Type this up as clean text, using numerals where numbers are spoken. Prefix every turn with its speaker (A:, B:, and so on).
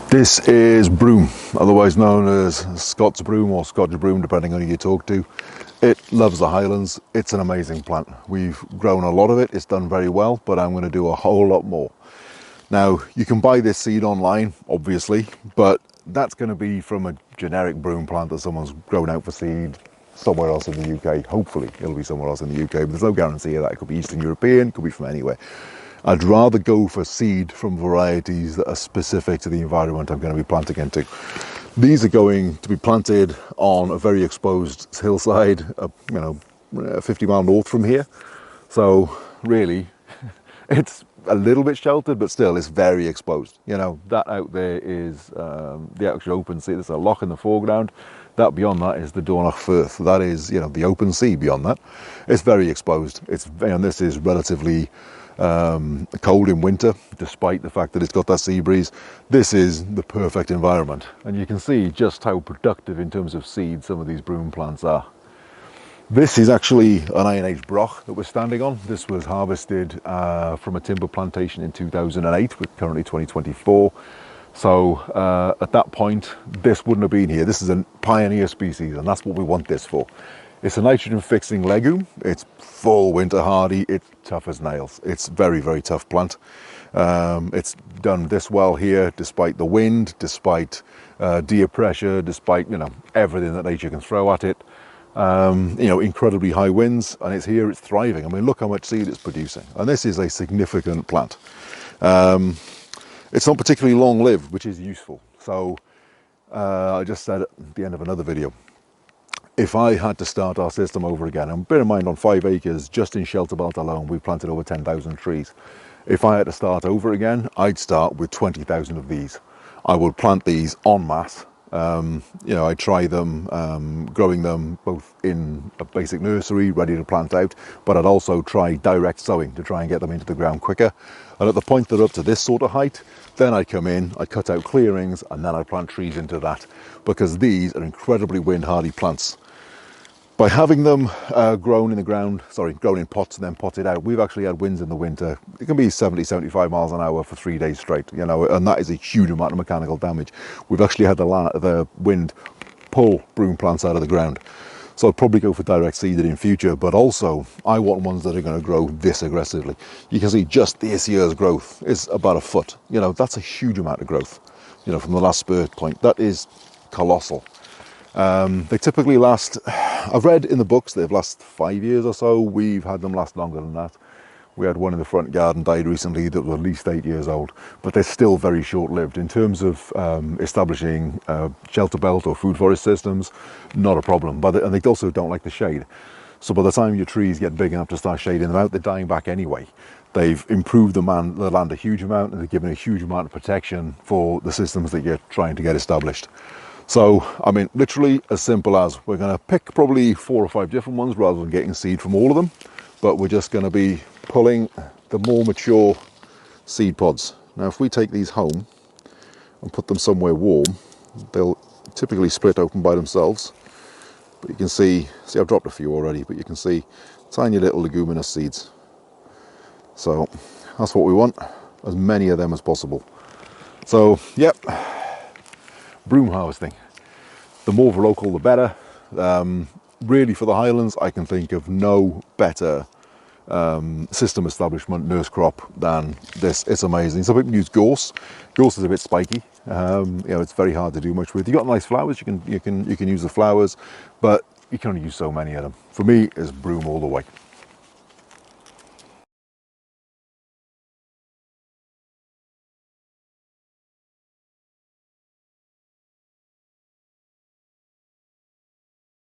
A: This is broom, otherwise known as Scots broom or Scotch broom, depending on who you talk to. It loves the Highlands. It's an amazing plant. We've grown a lot of it. It's done very well, but I'm going to do a whole lot more. Now, you can buy this seed online, obviously, but that's going to be from a generic broom plant that someone's grown out for seed somewhere else in the UK. Hopefully, it'll be somewhere else in the UK, but there's no guarantee of that. It could be Eastern European, it could be from anywhere. I'd rather go for seed from varieties that are specific to the environment I'm going to be planting into. These are going to be planted on a very exposed hillside, 50 mile north from here. So really, it's a little bit sheltered, but still it's very exposed. You know, that out there is the actual open sea. There's a loch in the foreground. That beyond that is the Dornoch Firth. That is, the open sea beyond that. It's very exposed. And this is relatively cold in winter, despite the fact that it's got that sea breeze. This is the perfect environment, and you can see just how productive in terms of seed some of these broom plants are. This is actually an Iron Age broch that we're standing on. This was harvested from a timber plantation in 2008. We're currently 2024. So at that point, this wouldn't have been here. This is a pioneer species, and that's what we want this for. It's a nitrogen fixing legume. It's full winter hardy. It's tough as nails. It's very, very tough plant. It's done this well here, despite the wind, despite deer pressure, despite, everything that nature can throw at it. Incredibly high winds, and it's here, it's thriving. I mean, look how much seed it's producing. And this is a significant plant. It's not particularly long lived, which is useful. So I just said at the end of another video, if I had to start our system over again, and bear in mind on 5 acres, just in shelter belt alone, we planted over 10,000 trees. If I had to start over again, I'd start with 20,000 of these. I would plant these en masse. I try them, growing them both in a basic nursery, ready to plant out, but I'd also try direct sowing to try and get them into the ground quicker. And at the point they're up to this sort of height, then I come in, I cut out clearings, and then I plant trees into that, because these are incredibly wind hardy plants. By having them grown in pots and then potted out, we've actually had winds in the winter. It can be 70, 75 miles an hour for 3 days straight, and that is a huge amount of mechanical damage. We've actually had the wind pull broom plants out of the ground. So I'd probably go for direct seeded in future, but also I want ones that are going to grow this aggressively. You can see just this year's growth is about a foot. That's a huge amount of growth, from the last spurt point. That is colossal. They typically last, I've read in the books they've lasted 5 years or so. We've had them last longer than that. We had one in the front garden died recently that was at least 8 years old, but they're still very short-lived. In terms of establishing shelter belt or food forest systems, not a problem. And they also don't like the shade. So by the time your trees get big enough to start shading them out, they're dying back anyway. They've improved the land a huge amount, and they've given a huge amount of protection for the systems that you're trying to get established. So, I mean, literally as simple as we're going to pick probably 4 or 5 different ones rather than getting seed from all of them. But we're just going to be pulling the more mature seed pods. Now, if we take these home and put them somewhere warm, they'll typically split open by themselves. But you can see I've dropped a few already, but you can see tiny little leguminous seeds. So that's what we want, as many of them as possible. So, yep. Broom harvesting. The more local, the better. Really, for the Highlands, I can think of no better system establishment nurse crop than this. It's amazing. Some people use gorse. Gorse is a bit spiky. It's very hard to do much with. You got nice flowers. You can use the flowers, but you can only use so many of them. For me, it's broom all the way.